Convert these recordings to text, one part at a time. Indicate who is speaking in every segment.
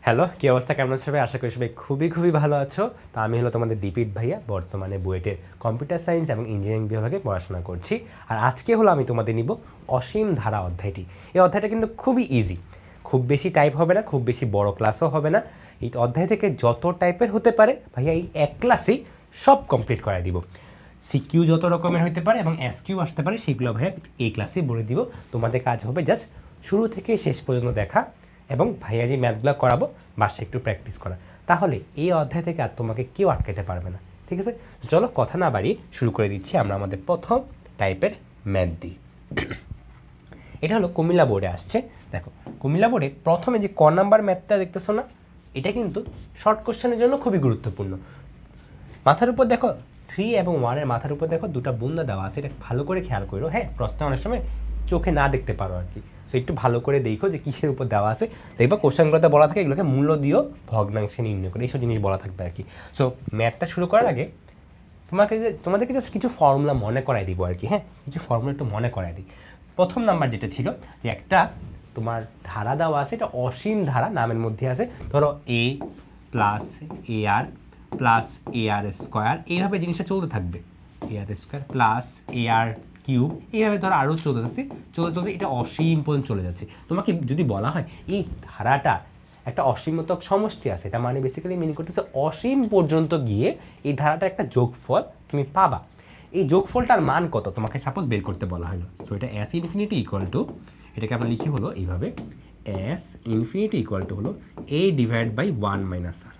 Speaker 1: Hello, কি অবস্থা? কেমন আছো সবাই? আশা করি সবাই খুবই ভালো আছো। তো আমি হলো তোমাদের দীপিত ভাইয়া, বর্তমানে বুয়েটের কম্পিউটার সায়েন্স এবং ইঞ্জিনিয়ারিং বিভাগে পড়াশোনা করছি। আর আজকে হলো আমি তোমাদের নিব অসীম ধারা অধ্যায়টি। এই অধ্যায়টা কিন্তু খুবই ইজি, খুব বেশি টাইপ হবে না, খুব বেশি বড় ক্লাসও হবে না। এই অধ্যায় থেকে যত টাইপের হতে পারে ভাইয়া এই এক ক্লাসেই সব কমপ্লিট করাই দিব। সিকিউ যত রকমের হতে পারে এবং এসকিউ আসতে পারে সেগুলো ভাইয়া এই ক্লাসেই বলে দিব। তোমাদের কাজ হবে জাস্ট শুরু থেকে শেষ পর্যন্ত দেখা এবং ভাইয়া যে ম্যাথগুলো করাবো বাসায় একটু প্র্যাকটিস করা। তাহলে এই অধ্যায় থেকে আর তোমাকে কেউ আটকাতে পারবে না। ঠিক আছে, চলো কথা না বাড়িয়ে শুরু করে দিচ্ছি আমরা আমাদের প্রথম টাইপের ম্যাথ দিই। এটা হলো কুমিল্লা বোর্ডে আসছে। দেখো, কুমিল্লা বোর্ডে প্রথমে যে ক নাম্বার ম্যাথটা দেখতেছো না, এটা কিন্তু শর্ট কোশ্চেনের জন্য খুবই গুরুত্বপূর্ণ। মাথার উপর দেখো 3 এবং 1-এর মাথার উপর দেখো দুটো বুন্দা দেওয়া আছে, এটা ভালো করে খেয়াল করো। হ্যাঁ, প্রশ্ন অনেক সময় চোখে না দেখতে পারো আর কি, তো একটু ভালো করে দেখো যে কিসের উপর দেওয়া আছে। দেখবা কোশ্চেনগুলোতে বলা থাকে এগুলোকে মূল্য দিও, ভগ্নাংশে নির্ণয় করে, এইসব জিনিস বলা থাকবে আর কি। সো ম্যাথটা শুরু করার আগে তোমাদেরকে জাস্ট কিছু ফর্মুলা মনে করাই দিব আর কি। হ্যাঁ, কিছু ফর্মুলা একটু মনে করাই দিই। প্রথম নাম্বার যেটা ছিল যে একটা তোমার ধারা দেওয়া আছে, এটা অসীম ধারা নামের মধ্যে আছে। ধরো এ প্লাস এ আর প্লাস এ আর স্কোয়ার, এইভাবে জিনিসটা চলতে থাকবে। এ আর স্কোয়ার প্লাস এ আর কিউব, এইভাবে ধরো আরও চলতে যাচ্ছে, চলতে এটা অসীম পর্যন্ত চলে যাচ্ছে। তোমাকে যদি বলা হয় এই ধারাটা একটা অসীমতক সমষ্টি আছে, এটা মানে বেসিক্যালি মিন করতেছে অসীম পর্যন্ত গিয়ে এই ধারাটা একটা যোগফল তুমি পাবা। এই যোগফলটার মান কত তোমাকে সাপোজ বের করতে বলা হলো। সো এটা এস ইনফিনিটি ইকুয়াল টু, এটাকে আমরা লিখি হলো এইভাবে, এস ইনফিনিটি ইকুয়াল টু হলো এ ডিভাইড বাই 1 মাইনাস আর।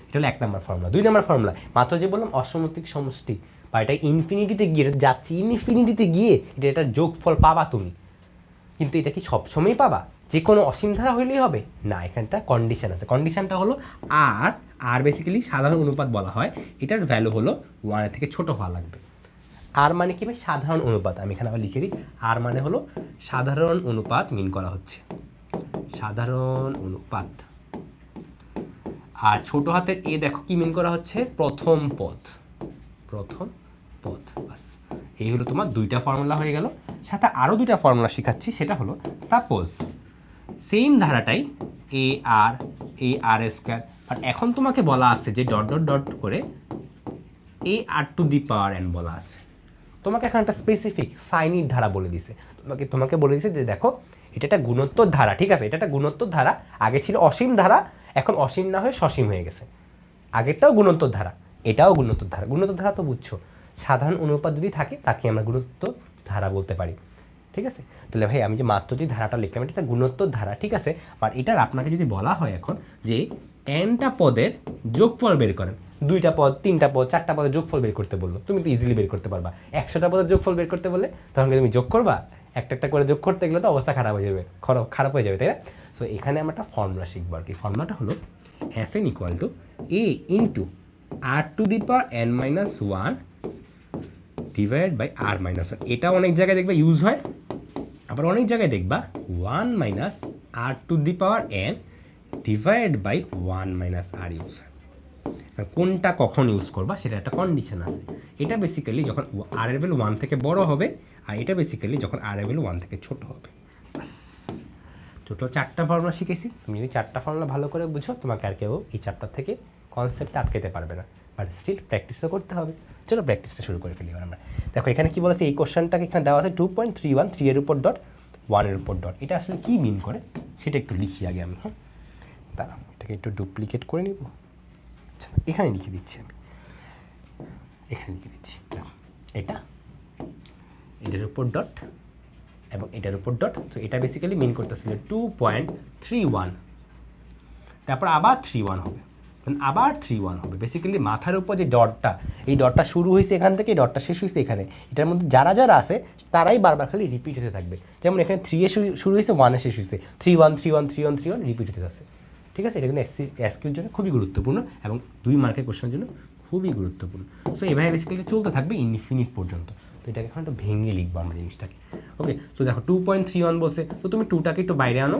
Speaker 1: এটা হলো 1 নম্বর ফর্মুলা। 2 নম্বর ফর্মুলা মাত্র যে বললাম অসমমিতিক সমষ্টি, বা এটা ইনফিনিটিতে গিয়ে যাচ্ছে, ইনফিনিটিতে গিয়ে এটা যোগফল পাবা তুমি। কিন্তু এটা কি সবসময়ই পাবা? যে কোনো অসীম ধারা হইলেই হবে না, এখানটা কন্ডিশন আছে। কন্ডিশনটা হলো আর আর বেসিক্যালি সাধারণ অনুপাত বলা হয়, এটার ভ্যালু হলো 1 থেকে ছোট হওয়া লাগবে। আর মানে কি? সাধারণ অনুপাত। আমি এখানে আবার লিখে দিই, আর মানে হলো সাধারণ অনুপাত মিন করা হচ্ছে, সাধারণ অনুপাত। আর ছোট হাতের এ দেখো কি মিন করা হচ্ছে, প্রথম পদ, প্রথম পদ। বাস, এই হলো তোমার দুইটা ফর্মুলা হয়ে গেল। সাথে আরও দুইটা ফর্মুলা শেখাচ্ছি, সেটা হলো সাপোজ সেম ধারাটাই এ আর স্কোয়ার, আর এখন তোমাকে বলা আছে যে ডট ডট ডট করে এ আর টু দি পাওয়ার এন বলা আছে। তোমাকে এখন একটা স্পেসিফিক ফাইনিট ধারা বলে দিছে, তোমাকে বলে দিছে যে দেখো এটা একটা গুণোত্তর ধারা। ঠিক আছে, এটা একটা গুণোত্তর ধারা। আগে ছিল অসীম ধারা, এখন অসীম না হয়ে সসীম হয়ে গেছে। আগেরটাও গুণোত্তর ধারা, এটাও গুণোত্তর ধারা। গুণোত্তর ধারা তো বুঝছো, সাধারণ অনুপাত যদি থাকে তাকে আমরা গুণোত্তর ধারা বলতে পারি। ঠিক আছে, তাহলে ভাই আমি যে মাত্র যে ধারাটা লিখলাম এটা একটা গুণোত্তর ধারা। ঠিক আছে, বাট এটার আপনাকে যদি বলা হয় এখন যে এনটা পদের যোগফল বের করেন, 2টা পদ 3টা পদ 4টা পদের যোগফল বের করতে বললো, তুমি তো ইজিলি বের করতে পারবা। 100টা পদের যোগফল বের করতে বললে তখন তুমি যোগ করবা, একটা একটা করে যোগ করতে গেলে তো অবস্থা খারাপ হয়ে যাবে, খারাপ হয়ে যাবে, তাই না? সো এখানে আমরা একটা ফর্মুলা শিখবো আর কি। ফর্মুলাটা হলো S n equal to a into r to the power n minus 1 divide by r minus 1। এটা অনেক জায়গায় দেখবে ইউজ হয়, আবার অনেক জায়গায় দেখবা 1 minus r to the power n divide by 1 minus r use হয়। কোনটা কখন ইউজ করবা সেটা একটা কন্ডিশন আছে। এটা বেসিক্যালি যখন আর এর ভ্যালু 1 থেকে বড় হবে, আর এটা বেসিক্যালি যখন আর এর ভ্যালু 1 থেকে ছোট হবে। টোটাল 4টা ফর্মুলা শিখেছি। তুমি যদি 4টা ফর্মুলা ভালো করে বুঝো, তোমাকে আর কেউ এই চ্যাপ্টার থেকে কনসেপ্টটা আটকাতে পারবে না। বাট স্টিল প্র্যাকটিসও করতে হবে। চলো প্র্যাকটিসটা শুরু করে ফেলি আমরা। দেখো এখানে কি বলেছে, এই কোশ্চেনটাকে এখানে দেওয়া আছে 2.31, 3 এর উপর ডট 1 এর উপর ডট। এটা আসলে কী মিন করে সেটা একটু লিখি আগে আমি। হ্যাঁ, দাঁড়াও, এটাকে একটু ডুপ্লিকেট করে নিব। আচ্ছা, এখানে লিখে দিচ্ছি আমি, এখানে লিখে দিচ্ছি। দেখো এটা, এটার উপর ডট এবং এটার উপর ডট। তো এটা বেসিক্যালি মিন করতেছিল 2.31, তারপর আবার 3.1 হবে, আবার 3.1 হবে। বেসিক্যালি মাথার উপর যে ডটটা, এই ডটটা শুরু হয়েছে এখান থেকে, ডটটা শেষ হয়েছে এখানে, এটার মধ্যে যারা যারা আছে তারাই বারবার খালি রিপিট হতে থাকবে। যেমন এখানে 3 এ শুরু হয়েছে, 1 এ শেষ হয়েছে, 3.1 3.1 3.1 3.1 রিপিট হতে যাচ্ছে। ঠিক আছে, এটা কিন্তু এসকিউর জন্য খুবই গুরুত্বপূর্ণ এবং 2 মার্কের কোশ্চেনের জন্য খুবই গুরুত্বপূর্ণ। সো এভাবে বেসিক্যালি চলতে থাকবে ইনফিনিট পর্যন্ত। তো এটাকে এখন একটু ভেঙে লিখবো আমরা জিনিসটাকে। ওকে, তো দেখো 2.31 বলছে, তো তুমি 2টাকে একটু বাইরে আনো,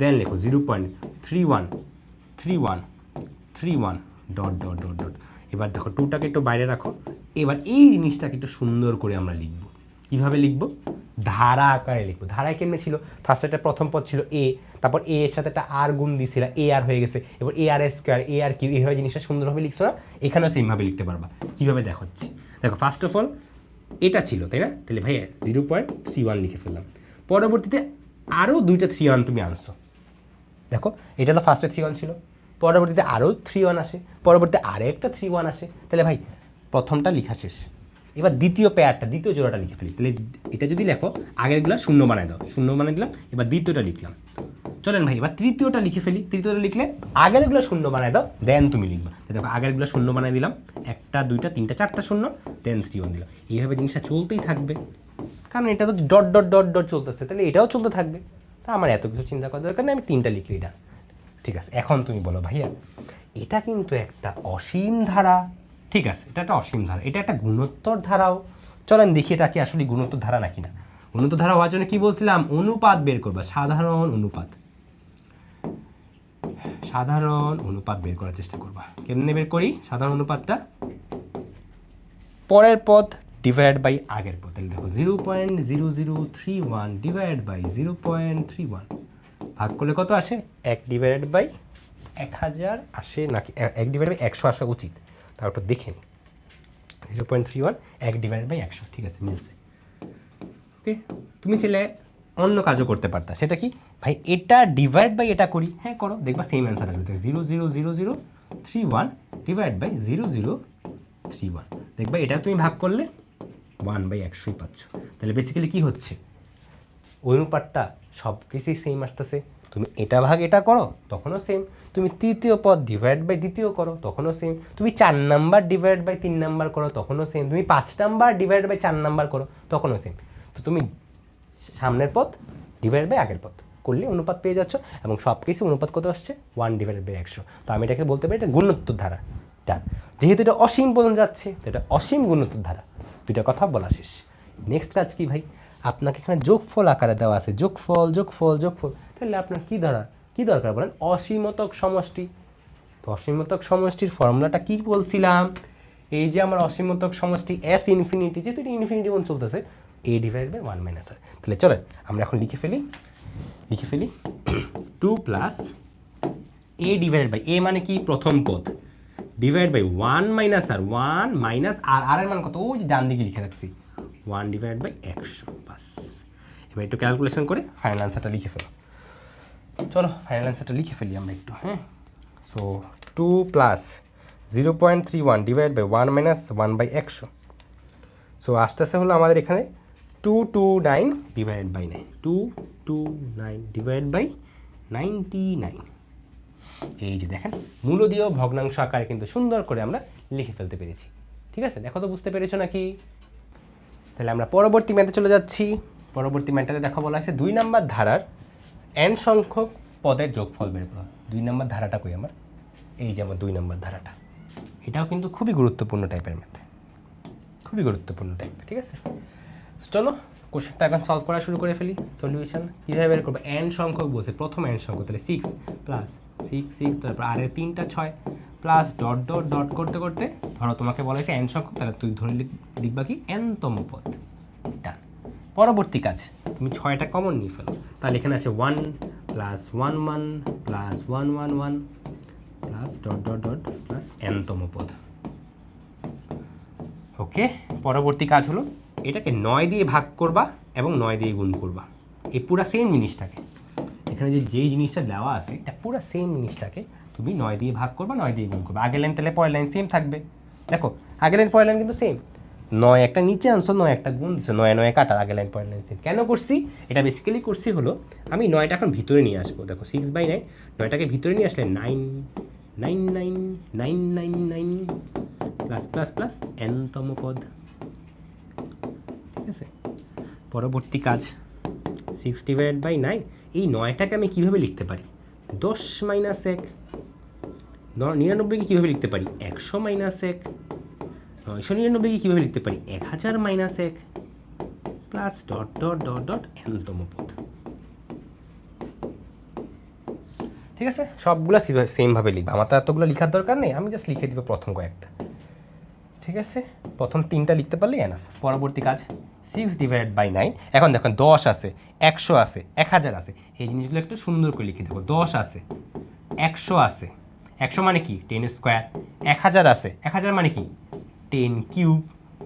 Speaker 1: দেন লেখো 0.313131 ডট ডট ডট ডট। এবার দেখো 2টাকে একটু বাইরে রাখো। এবার এই জিনিসটাকে একটু সুন্দর করে আমরা লিখব। কীভাবে লিখবো? ধারা আকারে লিখবো। ধারায় কেমনে ছিল? ফার্স্ট একটা প্রথম পদ ছিল এ, তারপর এ এর সাথে একটা আর গুণ দিয়েছিল, এ আর হয়ে গেছে, এবার এ আর স্কোয়ার, এ আর কিউ, এইভাবে জিনিসটা সুন্দরভাবে লিখছো না? এখানেও সেমভাবে লিখতে পারবা। কীভাবে দেখাচ্ছি দেখো। ফার্স্ট অফ অল এটা ছিল, তাই না? তাহলে ভাইয়া 0.31 লিখে ফেললাম। পরবর্তীতে আরও দুইটা 3 তুমি আনছো। দেখো এটা হলো ফার্স্টে 3 ছিল, পরবর্তীতে আরও 3 আসে, পরবর্তীতে আরও একটা 3 আসে। তাহলে ভাই প্রথমটা লেখা শেষ। এবার দ্বিতীয় পেয়ারটা, দ্বিতীয় জোড়াটা লিখে ফেলি। তাহলে এটা যদি লেখো, আগেরগুলো শূন্য বানাই দাও, শূন্য বানাই দিলাম, এবার দ্বিতীয়টা লিখলাম। চলেন ভাই এবার তৃতীয়টা লিখে ফেলি। তৃতীয়টা লিখলে আগেরগুলো শূন্য বানাই দাও, দেন তুমি লিখবা। দেখো আগেরগুলো শূন্য বানাই দিলাম, 1 2 3 4টা শূন্য, দেন 3 দিলাম। এইভাবে জিনিসটা চলতেই থাকবে, কারণ এটা তো ডট ডট ডট ডট চলতেছে, তাহলে এটাও চলতে থাকবে। তা আমার এত কিছু চিন্তা করার দরকার নেই, আমি 3টা লিখি এটা। ঠিক আছে, এখন তুমি বলো ভাইয়া এটা কিন্তু একটা অসীম ধারা। ঠিক আছে, এটা একটা অসীম ধারা, এটা একটা গুণোত্তর ধারাও। চলেন দেখি এটা কি আসলে গুণোত্তর ধারা নাকি না। গুণোত্তর ধারা হওয়ার জন্য কি বলছিলাম? অনুপাত বের করবা, সাধারণ অনুপাত। সাধারণ অনুপাত বের করার চেষ্টা করবা। কেমনে বের করি সাধারণ অনুপাতটা? পরের পদ ডিভাইড বাই আগের পদ। তাহলে দেখো 0.0031 ডিভাইড বাই 0.31 ভাগ করলে কত আসে? 1 ডিভাইডেড বাই 1000 আসে নাকি 1 ডিভাইড বাই 100 আসা উচিত? তাও একটু দেখে নিই। 0.31 1 ডিভাইড বাই 100, ঠিক আছে মিলছে। ওকে, তুমি চাইলে অন্য কাজও করতে পারতা। সেটা কি ভাই? এটা ডিভাইড বাই এটা করি, হ্যাঁ করো, দেখবা সেম অ্যান্সার আসবে। 0.0031 ডিভাইড বাই 0.031 দেখবা এটা তুমি ভাগ করলে 1/100 পাচ্ছ। তাহলে বেসিক্যালি কি হচ্ছে? অনুপাতটা সব কিছুই সেম আসতেছে। তুমি এটা ভাগ এটা করো, তখনও সেম। তুমি তৃতীয় পদ ডিভাইড বাই দ্বিতীয় করো, তখনও সেম। তুমি 4 নাম্বার ডিভাইড বাই 3 নাম্বার করো, তখনও সেম। তুমি 5 নাম্বার ডিভাইড বাই 4 নাম্বার করো, তখনও সেম। তো তুমি সামনের পদ ডিভাইড বাই আগের পদ করলে অনুপাত পেয়ে যাচ্ছ, এবং সব কিছু অনুপাত কত আসছে? 1/100। তো আমি এটাকে বলতে পারি এটা গুণোত্তর ধারা। ডান। যেহেতু এটা অসীম পর্যন্ত যাচ্ছে, তো এটা অসীম গুণোত্তর ধারা। দুইটা কথা বলা শেষ। নেক্সট কাজ কি ভাই? আপনাকে এখানে যোগফল আকারে দেওয়া আছে, যোগফল যোগফল যোগফল। তাহলে আপনার কি দরকার বলেন? অসীমতক সমষ্টি। তো অসীমতক সমষ্টির ফর্মুলাটা কি বলছিলাম? এই যে আমার অসীমতক সমষ্টি এস ইনফিনিটি, যেহেতু এটা ইনফিনিটি পর্যন্ত চলতেছে, এ ডিভাইড বাই 1 - r। তাহলে চলেন আমরা এখন লিখে ফেলি 2 প্লাস এ ডিভাইড বাই, এ মানে কি? প্রথম পদ, ডিভাইড বাই 1 - r, 1 - r, আর এর মান কত? ওই যে ডান দিকে লিখে রাখছি, 1 ডিভাইড বাই 100। বাস, এবার একটু ক্যালকুলেশন করে ফাইনাল আনসারটা লিখে ফেলো। চলো ফাইনাল আনসারটা লিখে ফেলি আমরা একটু, হ্যাঁ। So 2 plus 0.31 divide by 1 - 1/100। So আস্তে আস্তে হলো আমাদের এখানে 229 ডিভাইড বাই 9, 229 ডিভাইড বাই 99। এই যে দেখেন, মূলদীয় ভগ্নাংশ আকারে কিন্তু সুন্দর করে আমরা লিখে ফেলতে পেরেছি। ঠিক আছে, দেখো তো বুঝতে পেরেছো নাকি? তাহলে আমরা পরবর্তী ম্যাথে চলে যাচ্ছি। পরবর্তী ম্যাথটাতে দেখো বলা আছে 2 নাম্বার ধারার n সংখ্যক পদের যোগফল বের করো। 2 নাম্বার ধারাটা কই আমার? এই যে আমার 2 নাম্বার ধারাটা। এটাও কিন্তু খুবই গুরুত্বপূর্ণ টাইপের ম্যাথ, খুবই গুরুত্বপূর্ণ টাইপের। ঠিক আছে, চলো কোশ্চেনটা এখন সলভ করা শুরু করে ফেলি। সলিউশন কীভাবে বের করবো? n সংখ্যক বলছে, প্রথম n সংখ্যক, তাহলে 6 প্লাস 6, তারপর আর 3টা 6 প্লাস ডট ডট ডট করতে করতে, ধরো তোমাকে বলা হয়েছে n সংখ্যক, তাহলে তুই ধরে লিখবা কি? n-তম পদ। ডান। পরবর্তী কাজ, তুমি 6টা কমন নিয়ে ফেলো, তাহলে এখানে আছে 1 plus 1 1 plus 1 1 1 plus dot dot dot plus n-তম পদ। ওকে, পরবর্তী কাজ হলো এটাকে 9 দিয়ে ভাগ করবা এবং 9 দিয়ে গুণ করবা। এই পুরা সেম জিনিসটাকে, এখানে যেই জিনিসটা দেওয়া আছে এটা পুরা সেম জিনিসটাকে তুমি 9 দিয়ে ভাগ করবা, 9 দিয়ে গুণ করবা। আগের লাইন তাহলে পরের লাইন সেম থাকবে। দেখো আগের লাইন পরের লাইন কিন্তু সেম। 9 একটা নিচে আনছো, 9 একটা গুণ দিছো, 9 9 কাটা, আগের লাইন পরের লাইন সেম। কেন করছি এটা? বেসিক্যালি করছি হলো আমি 9টা এখন ভিতরে নিয়ে আসবো। দেখো 6/9, 9টাকে ভিতরে নিয়ে আসলে 9 9 9 9 9 9 প্লাস প্লাস প্লাস n-তম পদ। ঠিক আছে, পরবর্তী কাজ 6 ডিভাইড বাই 9, এই 9টাকে আমি কীভাবে লিখতে পারি? 10 - 1। 99কে কীভাবে লিখতে পারি? 100 - 1। 999কে কীভাবে লিখতে পারি? 1000 - 1 plus dot dot dot dot n-তম পদ। ঠিক আছে, সবগুলো সেমভাবে লিখবা, আমার তো এতগুলো লেখার দরকার নেই, আমি জাস্ট লিখে দিব প্রথম কয়েকটা। ঠিক আছে, প্রথম 3টা লিখতে পারলেই এনাফ। পরবর্তী কাজ 6/9। এখন দেখো 10 আছে, 100 আছে, 1000 আছে, এই জিনিসগুলো একটু সুন্দর করে লিখে দেবো। 10 আছে, 100 আছে, 100 মানে কি 10 স্কোয়ার, 1000 আছে, 1000 মানে কি 10 cube,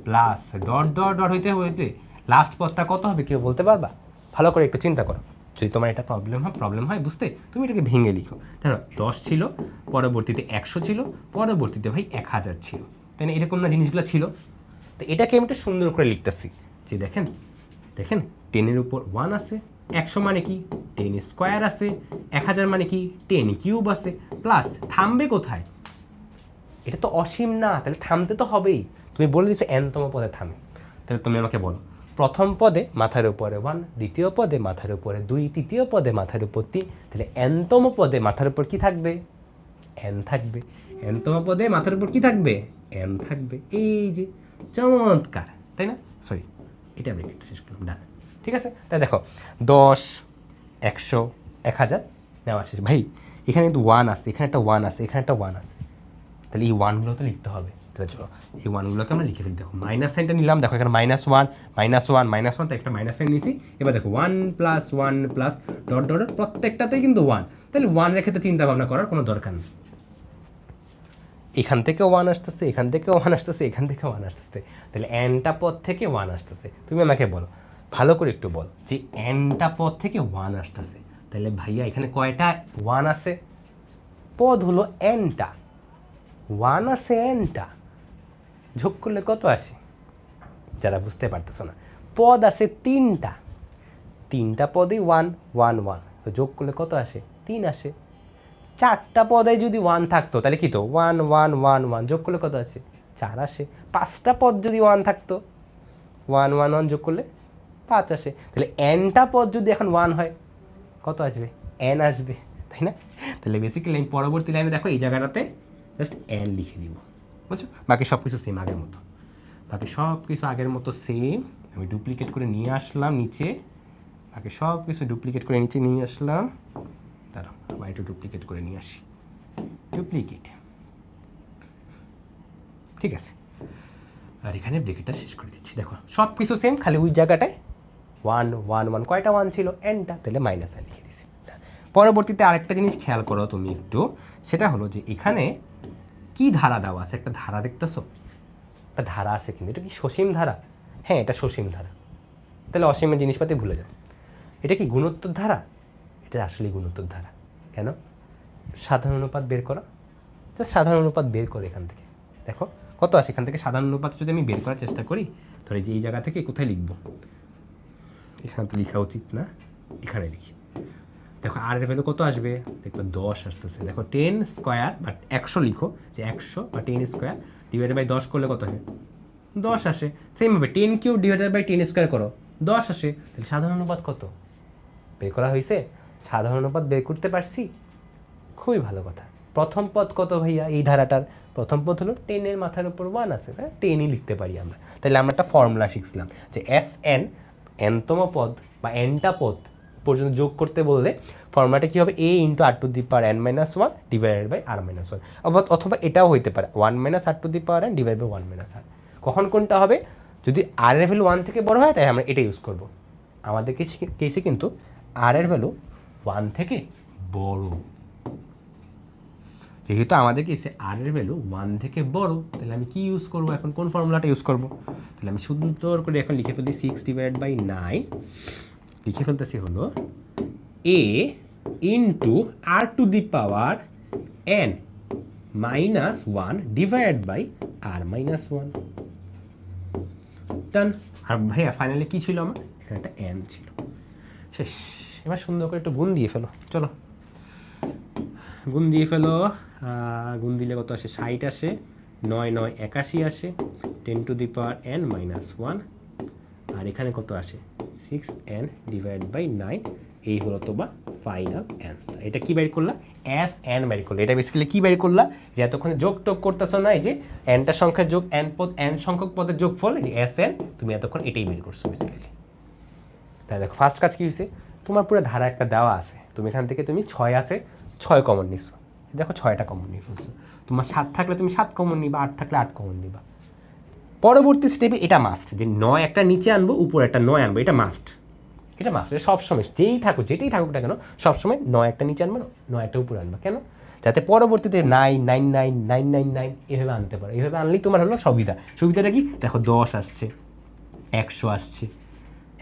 Speaker 1: plus dot dot dot হইতে হইতে লাস্ট পদটা কত হবে কেউ বলতে পারবা? ভালো করে একটু চিন্তা করো। যদি তোমার এটা প্রবলেম হয় বুঝতে, তুমি এটাকে ভেঙে লিখো। ধরো 10 ছিল, পরবর্তীতে 100 ছিল, পরবর্তীতে ভাই 1000 ছিল, তাই না? এরকম না জিনিসগুলো ছিল। তো এটাকে আমি একটু সুন্দর করে লিখতেছি যে দেখেন দেখেন 10-এর উপর 1 আছে, 100 মানে কি 10 স্কোয়ার আছে, 1000 মানে কি 10 কিউব আছে, প্লাস থামবে কোথায়? এটা তো অসীম না, তাহলে থামতে তো হবেই। তুমি বলে দিচ্ছ এনতম পদে থামে, তাহলে তুমি আমাকে বলো প্রথম পদে মাথার উপরে 1, দ্বিতীয় পদে মাথার উপরে 2, তৃতীয় পদে মাথার উপর 3, তাহলে এনতম পদে মাথার উপর কি থাকবে? এন থাকবে। এনতম পদে মাথার উপর কি থাকবে? এন থাকবে। এই যে চমৎকার, তাই না? সরি, এটা আমি একটু শেষ করলাম, ডান। ঠিক আছে, তাই দেখো 10, 100, 1000 নেওয়া শেষ। ভাই এখানে কিন্তু 1 আছে, এখানে একটা 1 আছে, এখানে একটা 1 আছে, তাহলে এই 1গুলো তো লিখতে হবে। তাহলে চলো এই 1গুলোকে আমরা লিখে ফেলি। দেখো মাইনাস সাইনটা নিলাম, দেখো এখানে -1 -1 তো একটা মাইনাস সাইন নিয়েছি। এবার দেখো 1 + 1 প্লাস ডট ডট প্রত্যেকটাতেই কিন্তু 1, তাহলে 1 রেখে তো চিন্তা ভাবনা করার কোনো দরকার নেই। এখান থেকেও 1 আসতেছে, এখান থেকেও 1 আসতেছে, এখান থেকেও 1 আসতেছে, তাহলে এনটা পদ থেকে 1 আসতেছে। তুমি আমাকে বলো, ভালো করে একটু বল যে এনটা পদ থেকে 1 আসতেছে, তাহলে ভাইয়া এখানে কয়টা 1 আছে? পদ হলো এনটা, 1 আছে এনটা, যোগ করলে কত আসে? যারা বুঝতে পারতেছো না, পদ আছে 3টা, 3টা পদেই 1 1 1, তো যোগ করলে কত আসে? 3 আসে। 4টা পদে যদি 1 থাকতো তাহলে কি তো 1 1 1 1, যোগ করলে কত আসে? 4 আসে। 5টা পদ যদি 1 থাকতো 1 1 1, যোগ করলে 5 আসে। তাহলে এনটা পদ যদি এখন 1 হয় কত আসবে? এন আসবে, তাই না? তাহলে বেসিক্যালি আমি পরবর্তী লাইনে দেখো এই জায়গাটাতে জাস্ট এন লিখে দিব, বুঝছো? বাকি সব কিছু সেম আগের মতো, বাকি সব কিছু আগের মতো সেম। আমি ডুপ্লিকেট করে নিয়ে আসলাম নিচে, বাকি সব কিছু ডুপ্লিকেট করে নিচে নিয়ে আসলাম। দাঁড়াও আবার একটু ডুপ্লিকেট করে নিয়ে আসি, ডুপ্লিকেট, ঠিক আছে। আর এখানে ব্রেকেটটা শেষ করে দিচ্ছি। দেখো সব কিছু সেম, খালি ওই জায়গাটায় 1 1 1, কয়টা 1 ছিল? এনটা, তাহলে মাইনাস এন লিখে দিছি। পরবর্তীতে আরেকটা জিনিস খেয়াল করো তুমি একটু, সেটা হলো যে এখানে কি ধারা দেওয়া আছে? একটা ধারা দেখতেছো, একটা ধারা আছে, কিন্তু এটা কি সসীম ধারা? হ্যাঁ, এটা সসীম ধারা। তাহলে অসীমের জিনিসপাতি ভুলে যাও। এটা কি গুণোত্তর ধারা? এটা আসলেই গুণোত্তর ধারা। কেন? সাধারণ অনুপাত বের করো, জাস্ট সাধারণ অনুপাত বের করে এখান থেকে দেখো কত আসে। এখান থেকে সাধারণ অনুপাত যদি আমি বের করার চেষ্টা করি, ধরে যে এই জায়গা থেকে কোথায় লিখব? এখানে তো লেখা উচিত না, এখানে লিখি। দেখো আর এর ভ্যালু কত আসবে? দেখো 10 আসতেছে। দেখো 10 স্কোয়ার বা 100 লিখো, যে 100 বা 10 স্কোয়ার ডিভাইডেড বাই 10 করলে কত হয়? 10 আসে। সেমভাবে 10 কিউব ডিভাইডেড বাই 10 স্কোয়ার করো, 10 আসে। তাহলে সাধারণ অনুপাত কত বের করা হয়েছে? সাধারণ অনুপাত বের করতে পারছি, খুবই ভালো কথা। প্রথম পদ কত ভাইয়া এই ধারাটার? প্রথম পদ হলো 10-এর মাথার উপর 1 আছে, হ্যাঁ 10ই লিখতে পারি আমরা। তাহলে আমরা একটা ফর্মুলা শিখছিলাম যে এস এন, এনতম পদ বা এনটা পদ পর্যন্ত যোগ করতে বললে ফর্মুলাটা কী হবে? a into r to the power n minus 1 divided by r minus 1, অথবা এটাও হইতে পারে 1 minus r to the power n divide by 1 minus r। কখন কোনটা হবে? যদি r এর ভ্যালু 1 থেকে বড় হয় তাই আমরা এটা ইউজ করব। আমাদের কেসে কিন্তু r এর ভ্যালু 1 থেকে বড়, যেহেতু আমাদের কেসে আর এর ভ্যালু 1 থেকে বড়, তাহলে আমি কি ইউজ করব এখন? কোন ফর্মুলাটা ইউজ করব? তাহলে আমি সুন্দর করে এখন লিখে ফেলি 6/9, লিখে ফেলতেছি হলো a into r to the power n minus 1 divide by r minus 1। Done. আর ভাইয়া ফাইনালি কী ছিল আমার? এখানে একটা n ছিল, শেষ। এবার সুন্দর করে একটু গুণ দিয়ে ফেলো, চলো গুণ দিয়ে ফেলো। গুণ দিলে কত আসে? 60 আসে, 9 9 81 আসে, 10 two the power n minus 1, আর এখানে কত আসে? 6n divide by 9। এই হলো তোমার ফাইনাল অ্যান্সার। এটা কি বের করলা? এস এন বের করলা। এটা বেসিক্যালি কি বের করলা? যে এতক্ষণে যোগ টোগ করতেছো না, এই যে এনটা সংখ্যার যোগ, এন পদ এন সংখ্যক পদের যোগফল, এই যে এস এন, তুমি এতক্ষণ এটাই বের করছো বেসিক্যালি। তাই দেখো ফার্স্ট কাজ কি হয়েছে? তোমার পুরো ধারা একটা দেওয়া আছে, তুমি এখান থেকে তুমি 6 আছে 6 কমন নিছো, দেখো 6টা কমন নিয়ে ফেলছো। তোমার 7 থাকলে তুমি 7 কমন নিবা, 8 থাকলে 8 কমন নিবা। পরবর্তী স্টেপে এটা মাস্ট, যে 9 একটা নিচে আনবো, উপরে একটা 9 আনবো, এটা মাস্ট, এটা মাস্ট। এটা সবসময় যেটাই থাকুক না কেন সবসময় 9 একটা নিচে আনবো, 9 একটা উপরে আনবো। কেন? যাতে পরবর্তীতে 9 9 9 9 9 9 এভাবে আনতে পারো। এভাবে আনলেই তোমার হলো সুবিধাটা কি? দেখো 10 আসছে, 100 আসছে,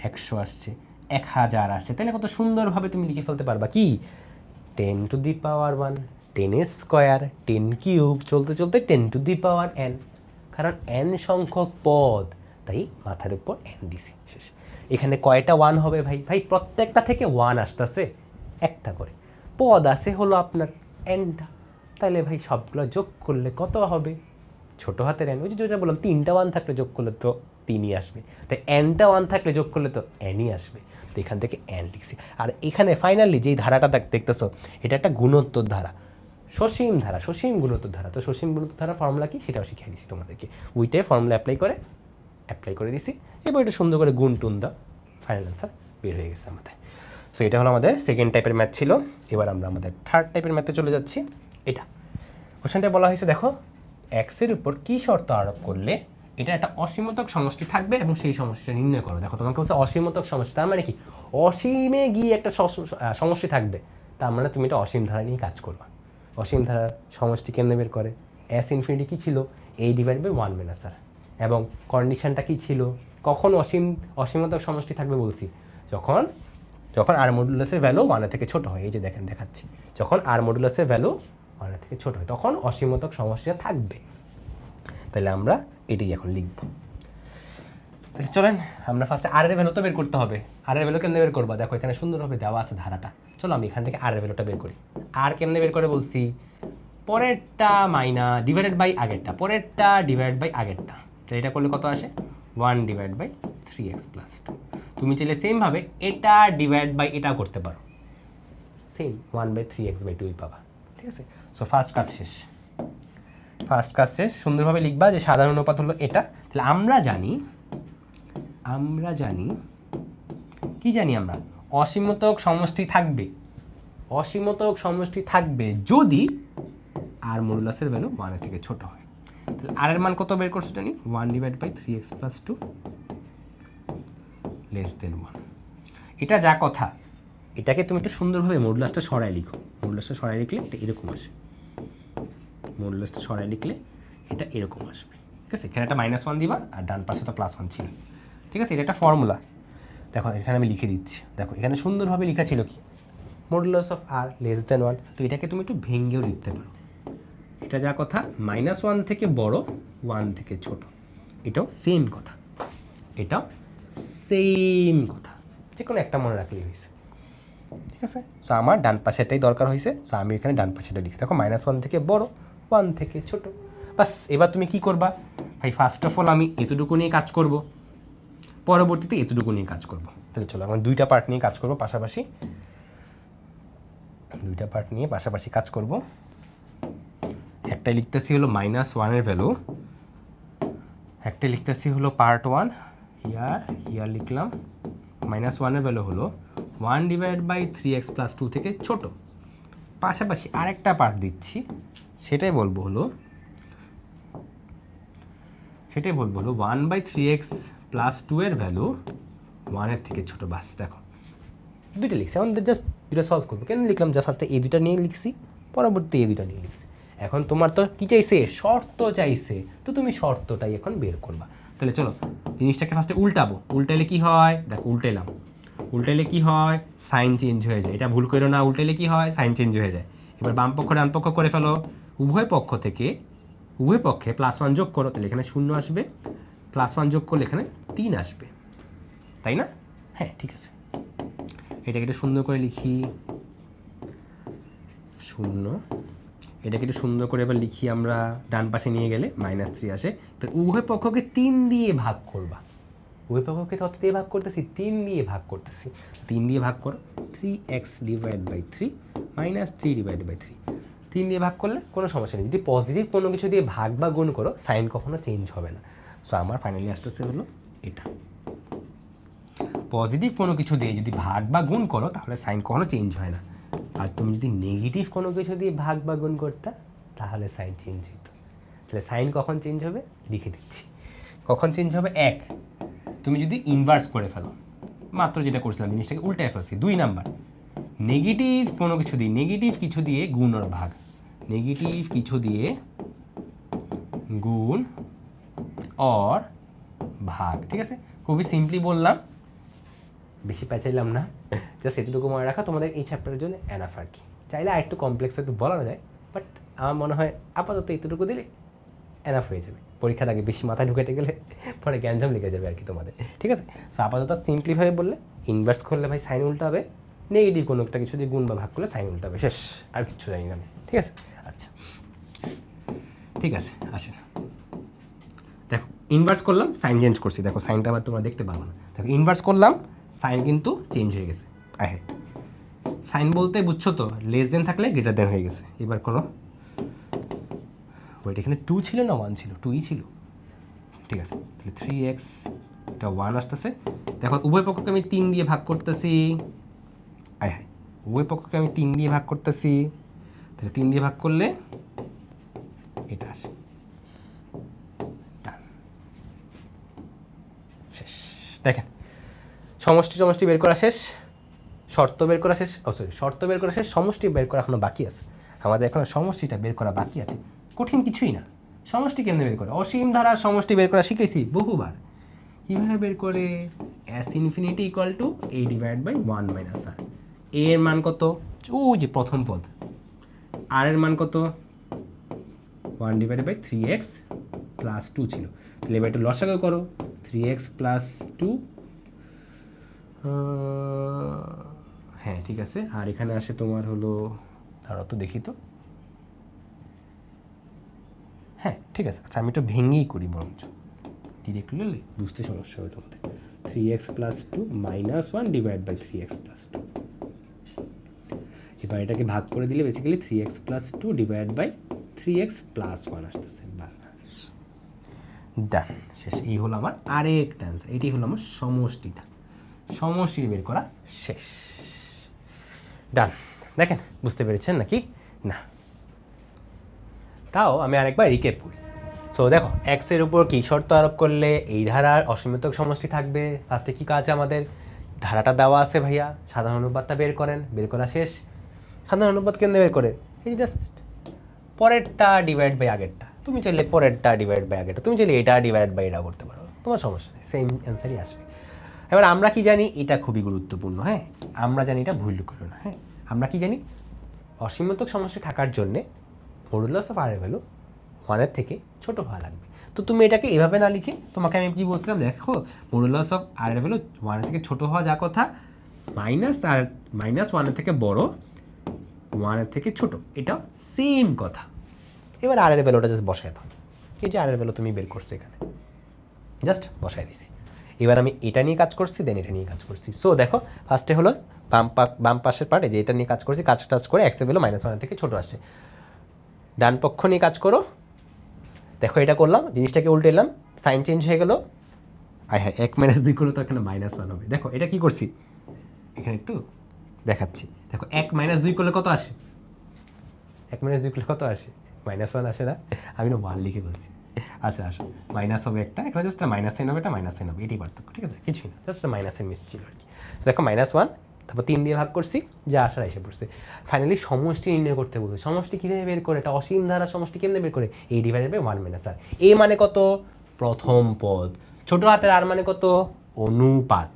Speaker 1: 100 আসছে, 1000 আসছে, তাহলে কত সুন্দরভাবে তুমি লিখে ফেলতে পারবা কি 10 two the power 1, 10 square, 10 cube, চলতে চলতে 10 টু দি পাওয়ার n। কারণ n সংখ্যক পদ, তাই মাথার উপর n দিছি, শেষ। এখানে কয়টা 1 হবে ভাই? ভাই প্রত্যেকটা থেকে 1 আসতেছে, একটা করে পদ আছে হলো আপনার nটা, তাহলে ভাই সবগুলো যোগ করলে কত হবে? ছোট হাতের n, ওই যে যেটা বললাম 3টা 1 থাকলে যোগ করলে তো 3ই আসবে, তাই nটা 1 থাকলে যোগ করলে তো nই আসবে। তো এখান থেকে n লিখছি। আর এখানে ফাইনালি যেই ধারাটা দেখতেছো, এটা একটা গুণোত্তর ধারা, সসীম ধারা, সসীম গুণোত্তর ধারা। তো সসীম গুণোত্তর ধারা ফর্মুলা কি সেটাও শিখিয়ে দিচ্ছি তোমাদেরকে। ওইটাই ফর্মুলা অ্যাপ্লাই করে দিছি, এবার এটা সুন্দর করে গুণ টুন দাও, ফাইনাল অ্যান্সার বের হয়ে গেছে আমাদের। সো এটা হলো আমাদের সেকেন্ড টাইপের ম্যাথ ছিল। এবার আমরা আমাদের থার্ড টাইপের ম্যাথে চলে যাচ্ছি। এটা কোশ্চেনটা বলা হয়েছে, দেখো এক্সের উপর কি শর্ত আরোপ করলে এটা একটা অসীমতক সমষ্টি থাকবে এবং সেই সমষ্টিটা নির্ণয় করো। দেখো তোমাকে বলছে অসীমতক সমষ্টি, তার মানে কি অসীমে গিয়ে একটা সমষ্টি থাকবে, তার মানে তুমি এটা অসীম ধারা নিয়ে কাজ করবা। অসীম ধারার সমষ্টি কেমনে বের করে? এস ইনফিনিটি কী ছিল? a divide by 1 minus r। এবং কন্ডিশনটা কি ছিল? কখন অসীমতক সমষ্টি থাকবে বলছি? যখন আর মডুলাসের ভ্যালু 1 থেকে ছোট হয়। এই যে দেখেন দেখাচ্ছি, যখন আর মডুলাসের ভ্যালু 1 থেকে ছোট হয় তখন অসীমতক সমষ্টিটা থাকবে। তাহলে আমরা এটাই এখন লিখব। তাহলে চলেন আমরা ফার্স্টে আর এর ভ্যালু তো বের করতে হবে। আর এর ভ্যালু কেমনে বের করবা? দেখো এখানে সুন্দরভাবে দেওয়া আছে ধারাটা। চলো আমি এখান থেকে আর এর ভ্যালুটা বের করি। আর কেমনে বের করে বলছি? পরেরটা ডিভাইডেড বাই আগেরটা, পরেরটা ডিভাইড বাই আগেরটা। তো এটা করলে কত আসে? 1 ডিভাইড বাই 3x প্লাস 2। তুমি চাইলে সেমভাবে এটা ডিভাইড বাই এটা করতে পারো, সেম 1 বাই 3x বাই 2 পাবা। ঠিক আছে? সো ফার্স্ট কাজ শেষ। সুন্দরভাবে লিখবা যে সাধারণ অনুপাত হলো এটা। তাহলে আমরা জানি কি জানি আমরা? অসীমতক সমষ্টি থাকবে যদি আর মডুলাসের ভ্যালু 1 থেকে ছোট হয়। তাহলে আর এর মান কত বের করছো জানি? 1 divide by 3x plus 2 less than 1। এটা যা কথা, এটাকে তুমি একটু সুন্দরভাবে মডুলাসটা সরায় লিখো। মডুলাসটা সরায় লিখলে এটা এরকম আসে, মডুলাসটা সরায় লিখলে এটা এরকম আসবে। ঠিক আছে? এখানে একটা -1 দিবা আর ডান পাশে তো +1 ছিল। ঠিক আছে? এটা একটা ফর্মুলা। দেখো এখানে আমি লিখে দিচ্ছি। দেখো এখানে সুন্দরভাবে লেখা ছিল কি? Modulus of r less than 1। তো এটাকে তুমি একটু ভেঙেও লিখতে পারো। এটা যা কথা, -1 থেকে বড়, 1 থেকে ছোট, এটাও সেম কথা, যে কোনো একটা মনে রাখলেই হয়েছে। ঠিক আছে? সো আমার ডান পাশেটাই দরকার হয়েছে, সো আমি এখানে ডান পাশেটা লিখছি। দেখো -1 থেকে বড়, 1 থেকে ছোট, বাস। এবার তুমি কি করবা ভাই? ফার্স্ট অফ অল আমি এতটুকু নিয়ে কাজ করব, পরবর্তীতে এতটুকু নিয়ে কাজ করব। তাহলে চলো আমরা দুইটা পার্ট নিয়ে কাজ করব পাশাপাশি, কাজ করব। একটা লিখতেছি হলো -1 এর ভ্যালু, একটা লিখতেছি হলো পার্ট 1। হিয়ার লিখলাম -1 এর ভ্যালু হলো 1 ডিভাইড বাই 3x প্লাস 2 থেকে ছোট। পাশাপাশি আরেকটা পার্ট দিচ্ছি, সেটাই বলবো হলো 1 বাই 3x প্লাস 2 এর ভ্যালু 1 এর থেকে ছোট। বাস দেখো দুইটা লিখছি, আমাদের জাস্ট দুইটা সলভ করবো। কেন লিখলাম? জাস্ট ফার্স্টে এই দুইটা নিয়ে লিখছি, পরবর্তী এই দুইটা নিয়ে লিখছি। এখন তোমার তো কী চাইছে? শর্ত চাইছে, তো তুমি শর্তটাই এখন বের করবা। তাহলে চলো জিনিসটাকে ফার্স্টে উল্টাবো। উল্টাইলে কি হয়? দেখো উল্টাইলে কি হয়? সাইন চেঞ্জ হয়ে যায়। এটা ভুল করো না, উল্টাইলে কি হয়? সাইন চেঞ্জ হয়ে যায়। এবার বাম পক্ষ ডান পক্ষ করে ফেলো, উভয় পক্ষে +1 যোগ করো, তাহলে এখানে 0 আসবে, +1 যোগ করলে এখানে 3 আসবে, তাই না? হ্যাঁ ঠিক আছে। এটাকে একটু সুন্দর করে লিখি, 0। এটাকে একটু সুন্দর করে এবার লিখি আমরা, ডান পাশে নিয়ে গেলে -3 আসে। তো উভয় পক্ষকে 3 দিয়ে ভাগ করবা। উভয় পক্ষকে কত দিয়ে ভাগ করতেছি? 3 দিয়ে ভাগ করতেছি। 3 দিয়ে ভাগ করো, 3x divide by 3 -3 divide by 3। 3 দিয়ে ভাগ করলে কোনো সমস্যা নেই। যদি পজিটিভ কোনো কিছু দিয়ে ভাগ বা গুণ করো, সাইন কখনো চেঞ্জ হবে না। সো আমার ফাইনালি আসতেছে হলো এটা। পজিটিভ কোনো কিছু দিয়ে যদি ভাগ বা গুণ করো তাহলে সাইন কখনো চেঞ্জ হয় না। আর তুমি যদি নেগেটিভ কোনো কিছু দিয়ে ভাগ বা গুণ করতে তাহলে সাইন চেঞ্জ হতো। তাহলে সাইন কখন চেঞ্জ হবে লিখে দিচ্ছি। কখন চেঞ্জ হবে? 1 তুমি যদি ইনভার্স করে ফেলো, মাত্র যেটা করছিলাম জিনিসটাকে উল্টায় ফেলছি। 2 নাম্বার নেগেটিভ কোনো কিছু দিয়ে, নেগেটিভ কিছু দিয়ে গুণ আর ভাগ, নেগেটিভ কিছু দিয়ে গুণ অর ভাগ। ঠিক আছে, খুবই সিম্পলি বললাম, বেশি প্যাচাইলাম না, জাস্ট এটুকু মনে রাখা তোমাদের এই চ্যাপ্টারের জন্য এনাফ আর কি। চাইলে আর একটু কমপ্লেক্স একটু বলা যায়, বাট আমার মনে হয় আপাতত এতটুকু দিলে এনাফ হয়ে যাবে। পরীক্ষার আগে বেশি মাথায় ঢুকাতে গেলে পরে গ্যাঞ্জাম লেগে যাবে আর কি তোমাদের। ঠিক আছে, সো আপাতত সিম্পলিভাবে বললে ইনভার্স করলে ভাই সাইন উল্টা হবে, নেগেটিভ কোনো একটা কিছু দিয়ে গুণ বা ভাগ করলে সাইন উল্টা হবে, শেষ, আর কিচ্ছু জানি না আমি। ঠিক আছে, আচ্ছা ঠিক আছে, আসেন দেখো ইনভার্স করলাম, সাইন চেঞ্জ করছি, দেখো সাইনটা আবার তোমরা দেখতে পারবো না। দেখো ইনভার্স করলাম, সাইন কিন্তু চেঞ্জ হয়ে গেছে। আহে, সাইন বলতে বুঝছো তো, লেস দেন থাকলে গ্রেটার দেন হয়ে গেছে। এবার করো, ওইটা এখানে 2 ছিল না 1 ছিল? 2ই ছিল। ঠিক আছে, তাহলে 3x, এটা 1 আসতেছে। দেখো উভয় পক্ষকে আমি 3 দিয়ে ভাগ করতেছি। আয় হায়, উভয় পক্ষকে আমি 3 দিয়ে ভাগ করতেছি, তাহলে 3 দিয়ে ভাগ করলে এটা আসে। শেষ। দেখেন সমষ্টি বের করা শেষ, শর্ত বের করা শেষ, শর্ত বের করা শেষ, সমষ্টি বের করা এখনো বাকি আছে। আমাদের এখন সমষ্টিটা বের করা বাকি আছে, কঠিন কিছুই না। সমষ্টি কেমনে বের করে? অসীম ধারার সমষ্টি বের করা শিখেছি বহুবার। কীভাবে বের করে? S infinity equal to A divide by 1 minus R. A এর মান কত? ও যে প্রথম পদ। আর এর মান কত? 1 ডিভাইড বাই 3x প্লাস 2 ছিল। তাহলে এবার একটু লসাগু করো, 3x প্লাস 2, হ্যাঁ ঠিক আছে। আর এখানে আসে তোমার হলো, ধরো তো দেখি তো, হ্যাঁ ঠিক আছে। আচ্ছা আমি একটু ভেঙেই করি বরঞ্চ, ডিরেক্ট করলে বুঝতে সমস্যা হবে তোমাদের। 3x plus 2 minus 1 divide by 3x plus 2। এবার এটাকে ভাগ করে দিলে basically 3x plus 2 divide by 3x plus 1 আসতেছে। ডান, শেষ। এই হলো আমার আরেকটা অ্যান্সার, এটি হলো আমার সমষ্টিটা, সমষ্টি বের করা শেষ। ডান, দেখেন বুঝতে পেরেছেন নাকি না? তাও আমি আরেকবার রিক্যাপ করি। সো দেখো এক্সের উপর কী শর্ত আরোপ করলে এই ধারার অসীমতক সমষ্টি থাকবে? ফার্স্টে কী কাজ আমাদের? ধারাটা দেওয়া আছে ভাইয়া, সাধারণ অনুপাতটা বের করেন, বের করা শেষ। সাধারণ অনুপাত কেন্দ্রে বের করে এই জাস্ট পরেরটা ডিভাইড বাই আগেরটা, তুমি চাইলে পরেরটা ডিভাইড বাই আগেরটা, তুমি চাইলে এটা ডিভাইড বাই এটা করতে পারো, তোমার সমস্যা নেই, সেম অ্যান্সারই আসবে। এবার আমরা কি জানি? এটা খুবই গুরুত্বপূর্ণ, হ্যাঁ আমরা জানি, এটা ভুল করো না। হ্যাঁ আমরা কি জানি? অসীমতক সমষ্টি থাকার জন্যে মডুলাস অফ আর এর ভ্যালু 1-এর থেকে ছোটো হওয়া লাগবে। তো তুমি এটাকে এভাবে না লিখে, তোমাকে আমি কি বলছিলাম, দেখো মডুলাস অফ আর এর ভ্যালু 1-এর থেকে ছোটো হওয়া যা কথা, মাইনাস 1-এর থেকে বড়, 1-এর থেকে ছোটো, এটাও সেম কথা। এবার আর এর ভ্যালুটা জাস্ট বসায় দাও, এই যে আর এর ভ্যালু তুমি বের করছো এখানে, জাস্ট বসায় দিছি। এবার আমি এটা নিয়ে কাজ করছি, দেন এটা নিয়ে কাজ করছি। সো দেখো ফার্স্টে হলো বাম পাশের পার্টে যে এটা নিয়ে কাজ করছি, কাজ করে এক্সের ভ্যালু -1 থেকে ছোটো আসছে। ডান পক্ষ নিয়ে কাজ করো, দেখো এটা করলাম, জিনিসটাকে উল্টে এলাম, সাইন চেঞ্জ হয়ে গেল। হ্যাঁ 1 - 2 করলে তো এখানে -1 হবে। দেখো এটা কি করছি, এখানে একটু দেখাচ্ছি। দেখো 1 - 2 করলে কত আসে? 1 - 2 করলে কত আসে? -1 আসে না? আমি না 1 লিখে বলছি। আচ্ছা আসো, মাইনাস হবে একটা, এখানে জাস্ট মাইনাস সাইন হবে, এটা মাইনাস সাইন হবে, এটাই পার্থক্য। ঠিক আছে, কিছুই না, জাস্ট মাইনাসের মিস ছিল আর কি। দেখো -1, তারপর 3 দিয়ে ভাগ করছি, যা আসার এসে পড়ছে। ফাইনালি সমষ্টি নির্ণয় করতে বলছে। সমষ্টি কীভাবে বের করে? এটা অসীম ধারা সমষ্টি কেমনে বের করে? এ ডিভাইডেড বাই 1 - আর। এ মানে কত? প্রথম পদ। ছোটো হাতের আর মানে কত? অনুপাত।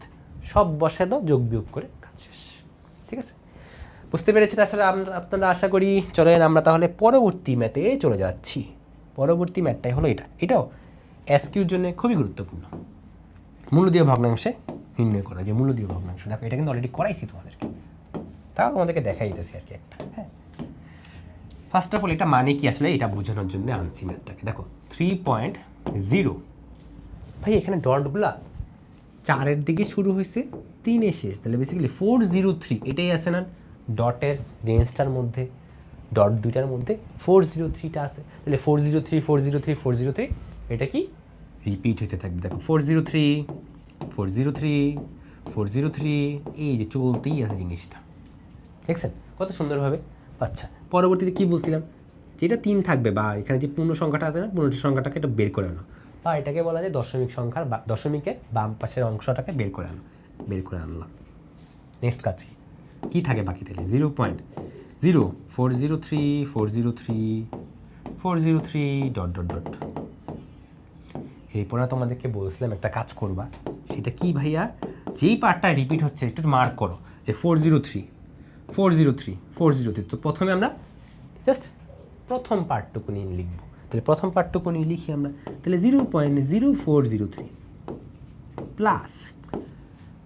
Speaker 1: সব বসায় দাও, যোগ বিয়োগ করে কাজ শেষ। ঠিক আছে, বুঝতে পেরেছেন আসলে আপনারা আশা করি। চলেন আমরা তাহলে পরবর্তী ম্যাথে চলে যাচ্ছি। পরবর্তী ম্যাথটাই হলো এটাও এসকিউর জন্য খুবই গুরুত্বপূর্ণ। মূলদীয় ভগ্নাংশে নির্ণয় করা, যে মূলদীয় ভগ্নাংশ, দেখো এটা কিন্তু অলরেডি করাইছি তোমাদেরকে, তাও তোমাদেরকে দেখাই দিতেছি আর কি একটা। হ্যাঁ, ফার্স্ট অফ অল এটা মানে কি আসলে, এটা বোঝানোর জন্য আনছি ম্যাথটাকে। দেখো 3.0, ভাই এখানে ডটগুলা 4-এর দিকে শুরু হয়েছে, 3-এ শেষ, তাহলে বেসিক্যালি 403 এটাই আছে না ডটের রেঞ্জটার মধ্যে, ডট দুইটার মধ্যে 403টা আছে। তাহলে 403 403 403 এটা কি রিপিট হতে থাকবে। দেখো 403 403 403, এই যে চলতেই আছে জিনিসটা, দেখছেন কত সুন্দরভাবে। আচ্ছা পরবর্তীতে কি বলছিলাম, যেটা 3 থাকবে বা এখানে যে পূর্ণ সংখ্যাটা আছে না, পূর্ণ সংখ্যাটাকে এটা বের করে আনো। বা এটাকে বলা যায় দশমিক সংখ্যার দশমিকের বাম পাশের অংশটাকে বের করে আনলাম। নেক্সট কাজ কি থাকে বাকি তাহলে 0.0403 ডট ডট ডট। এরপরে তোমাদেরকে বলছিলাম একটা কাজ করবা, সেটা কি ভাইয়া, যেই পার্টটা রিপিট হচ্ছে একটু মার্ক করো যে 403। তো প্রথমে আমরা জাস্ট প্রথম পার্টটুকু নিয়ে লিখবো। তাহলে প্রথম পার্টটুকু নিয়ে লিখি আমরা, তাহলে 0.0403 প্লাস,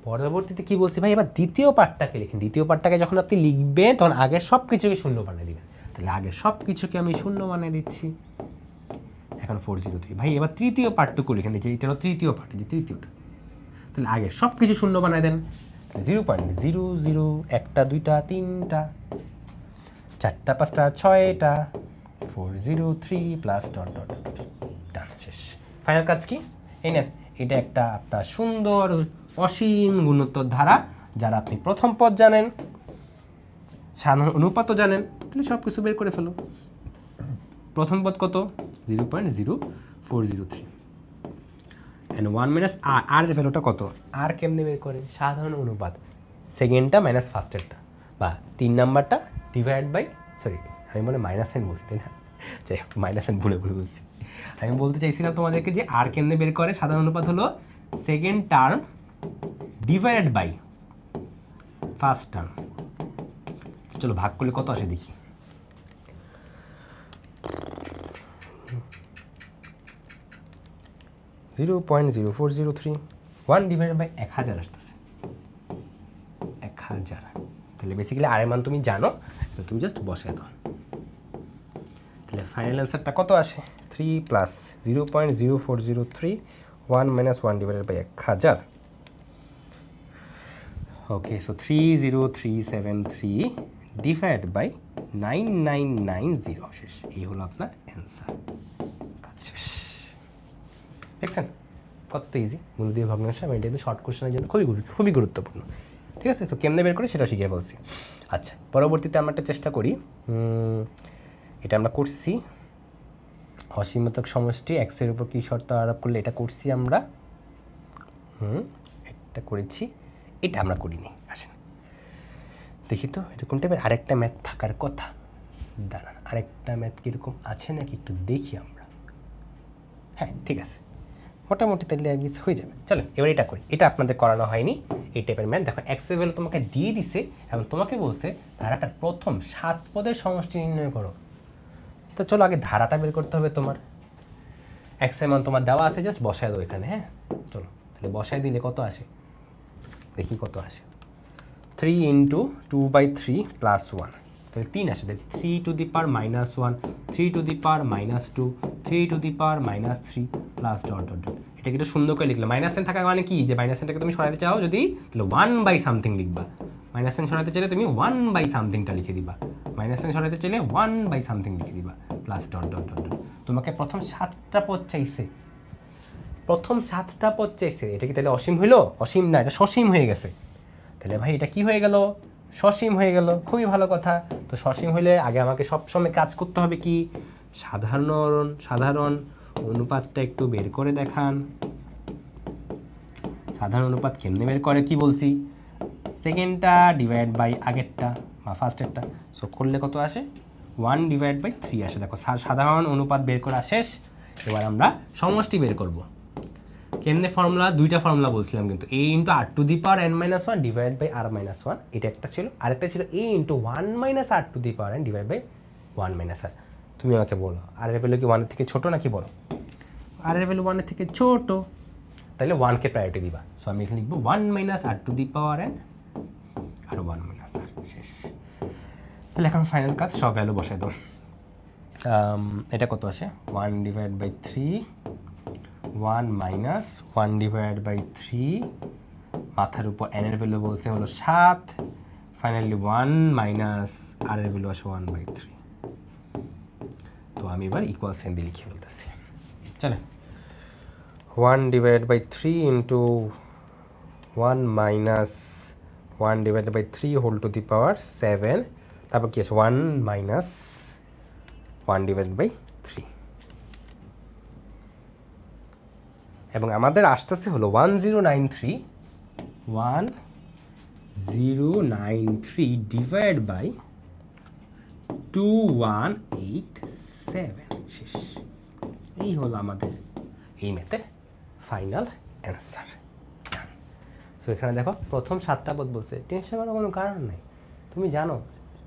Speaker 1: পরবর্তীতে কি বলছি ভাই, এবার দ্বিতীয় পার্টটাকে লিখেন। দ্বিতীয় পার্টটাকে যখন আপনি লিখবেন তখন আগের সব কিছুকে শূন্য বানিয়ে দিবেন। তাহলে আগের সব কিছুকে আমি শূন্য বানিয়ে দিচ্ছি, এখন 403। ভাই এবার তৃতীয় পার্টটুকু লিখেন, যে এটা হলো তৃতীয় পার্ট, যে তৃতীয়টা, তাহলে আগে সব কিছু শূন্য বানায় দেন। 0.00, একটা দুইটা তিনটা চারটা পাঁচটা ছয়টা 403 প্লাস ডট ডট ডান, শেষ। ফাইনাল কাজ কি, এই নেন, এটা একটা আপনার সুন্দর অসীম গুণোত্তর ধারা। যারা আপনি প্রথম পদ জানেন, সাধারণ অনুপাতও জানেন, তাহলে সব কিছু বের করে ফেলো। প্রথম পদ কত, 0.0403, অ্যান্ড 1 মাইনাস আর এর ভ্যালুটা কত, আর কেমনে বের করে, সাধারণ অনুপাত, সেকেন্ডটা মাইনাস ফার্স্টেরটা, বা 3 নাম্বারটা ডিভাইড বাই, সরি আমি মনে মাইনাস এন বলছি, তাই না, যাই হোক মাইনাস এন ভুলে বলছি। আমি বলতে চাইছিলাম তোমাদেরকে যে আর কেমনে বের করে, সাধারণ অনুপাত হলো second term divided by first term. চলো ভাগ করলে কত আসে দেখি। 0.0403, 1 ডিভাইডেড বাই 1000 আসতেছে, 1000। তাহলে বেসিক্যালি আর এর মান তুমি জানো, তো তুমি জাস্ট বসায় দাও। তাহলে ফাইনাল অ্যান্সারটা কত আসে, 3 plus 0.0403, 1 minus 1 divided by 1000। Okay, so 30373 divide by 9990 শেষ। এই হলো আপনার অ্যান্সার, কাজ শেষ। দেখছেন কত ইজি, মূল দিয়ে ভগ্নাংশ। আমি এটা কিন্তু শর্ট কোশ্চেনের জন্য খুবই গুরুত্বপূর্ণ, ঠিক আছে। সো কেমনে বের করে সেটা শিখিয়ে বলছি। আচ্ছা, পরবর্তীতে আমরা একটা চেষ্টা করি, এটা আমরা করছি অসীমতক সমষ্টি এক্সের উপর কী শর্ত আরোপ করলে, এটা করছি আমরা, এটা করেছি, এটা আমরা করিনি। আসেন দেখি তো এটা কোন টাইপের। আরেকটা ম্যাথ থাকার কথা, দাঁড়ান আরেকটা ম্যাথ কীরকম আছে নাকি একটু দেখি আমরা। হ্যাঁ ঠিক আছে, মোটামুটি তাহলে হয়ে যাবে। চলো এবার এটা করি, এটা আপনাদের করানো হয়নি এই টাইপের ম্যাথ। দেখো এক্স এর ভ্যালু তোমাকে দিয়ে দিছে এবং তোমাকে বলছে ধারাটার প্রথম 7 পদের সমষ্টি নির্ণয় করো। তো চলো আগে ধারাটা বের করতে হবে তোমার। এক্স এর মান তোমার দেওয়া আছে, জাস্ট বসায় দাও এখানে। হ্যাঁ চলো তাহলে বসায় দিলে কত আসে দেখি, কত আসে, 3 × 2/3 প্লাস 1, তাহলে 3 আসে। 3 two the power -1, 3 two the power -2, 3 two the power -3 plus dot dot dot. এটা কিন্তু সুন্দর করে লিখলাম। মাইনাস এন থাকা মানে কি, যে মাইনাস এনটাকে তুমি সরাতে চাও যদি, তাহলে 1/something লিখবা। মাইনাস এন সরাতে চাইলে তুমি 1/somethingটা লিখে দিবা, মাইনাস এন সরাতে চাইলে 1/something লিখে দিবা, plus dot dot dot dot. তোমাকে প্রথম 7টা পদ চাইছে, এটা কি তাহলে অসীম হইলো? অসীম না, এটা সসীম হয়ে গেছে। তাহলে ভাই এটা কি হয়ে গেল, সসীম হয়ে গেল, খুবই ভালো কথা। তো সসীম হলে আগে আমাকে সবসময় কাজ করতে হবে কি, সাধারণ অনুপাতটা একটু বের করে দেখান। সাধারণ অনুপাত কেমনে বের করে কি বলছি, সেকেন্ডটা ডিভাইড বাই আগেরটা বা ফার্স্টেরটা। সো করলে কত আসে, 1/3 আসে। দেখো সাধারণ অনুপাত বের করা শেষ। এবার আমরা সমষ্টি বের করব। কেমনে ফর্মুলা, দুইটা ফর্মুলা বলছিলাম কিন্তু, a × r⁻n−1 divide by r−1, এটা একটা ছিল, আরেকটা ছিল a × 1 - r⁻n divide by 1 - r। তুমি আমাকে বলো আর এর ভ্যালু কি 1 এর থেকে ছোট নাকি বড়? আর এর ভ্যালু 1 এর থেকে ছোট, তাহলে 1 কে প্রায়োরিটি দিবা। সো আমি এখানে লিখবো 1 - r⁻n আর 1 - r, শেষ। তাহলে এখন ফাইনাল কাজ, সব ভ্যালু বসাই দাও। এটা কত আসে, 1/3, 1 - 1/3, মাথার উপর n এর ভ্যালু বলছে হলো 7, ফাইনালি 1 - r এর ভ্যালু আসে 1/3। তো আমি এবার ইকুয়াল সাইন দিয়ে লিখে ফেলতেছি। চলে 1/3 × 1 - 1/3 হোল টু দি পাওয়ার 7, তারপর কি আছে 1 - 1/3। এবং আমাদের আসতেছে হলো 1093 ডিভাইড বাই 2187 শেষ। এই হলো আমাদের এই ম্যাথের ফাইনাল অ্যান্সার। সো এখানে দেখো প্রথম 7টা পদ বলছে, টেনশন করার কোনো কারণ নেই। তুমি জানো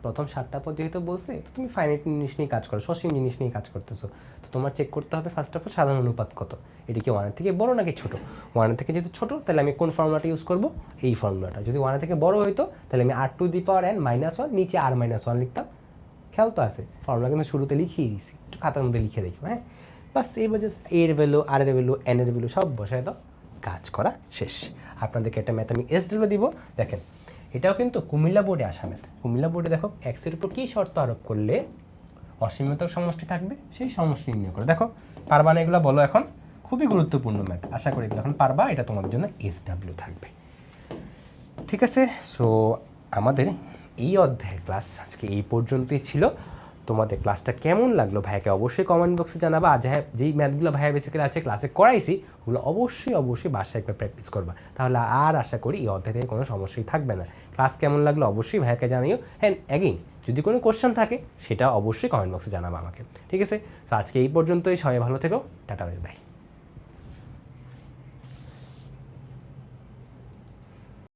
Speaker 1: প্রথম 7টা পদ যেহেতু বলছে, তো তুমি ফাইনাইট জিনিস নিয়ে কাজ করো, সসীম জিনিস নিয়ে কাজ করতেছো। তো তোমার চেক করতে হবে ফার্স্ট অফ অল সাধারণ অনুপাত কত, এটি কি 1 থেকে বড় নাকি ছোটো। 1 থেকে যেহেতু ছোটো, তাহলে আমি কোন ফর্মুলাটা ইউজ করবো, এই ফর্মুলাটা। যদি 1 থেকে বড় হইতো তাহলে আমি r⁻n-1 নিচে r-1 লিখতাম। খেয়াল তো আছে, ফর্মুলা কিন্তু শুরুতে লিখিয়ে দিয়েছি, একটু খাতার মধ্যে লিখে দেখো। হ্যাঁ, বাস এই বছর এর ভ্যালু, আর এর ভ্যালু, এন এর ভ্যালু সব বসায় দাও, কাজ করা শেষ। আপনাদেরকে একটা ম্যাথ আমি SW দিব, দেখেন এটাও কিন্তু কুমিল্লা বোর্ডে আসা ম্যাথ। কুমিল্লা বোর্ডে দেখো এক্সের উপর কী শর্ত আরোপ করলে অসীমত সমষ্টি থাকবে, সেই সমষ্টি নির্ণয় করে। দেখো পারবা না এগুলো বলো, এখন খুবই গুরুত্বপূর্ণ ম্যাথ, আশা করি এগুলো এখন পারবা, এটা তোমাদের জন্য SW থাকবে। ঠিক আছে, সো আমাদের এই অধ্যায়ের ক্লাস আজকে এই পর্যন্তই ছিল। তোমাদের ক্লাসটা কেমন লাগলো ভাইয়াকে অবশ্যই কমেন্ট বক্সে জানাবা। আর যেই ম্যাথগুলো ভাইয়া বেসিক্যালি আছে ক্লাসে করাইছি, ওগুলো অবশ্যই বাসায় একবার প্র্যাকটিস করবা, তাহলে আর আশা করি এই অধ্যায় থেকে কোনো সমস্যাই থাকবে না। ক্লাস কেমন লাগলো অবশ্যই ভাইয়াকে জানিও। হ্যাঁ, অ্যাগেইন যদি কোনো কোশ্চেন থাকে সেটা অবশ্যই কমেন্ট বক্সে জানাবা আমাকে। ঠিক আছে, তো আজকে এই পর্যন্তই, সবাই ভালো থেকো, টাটা বাই বাই।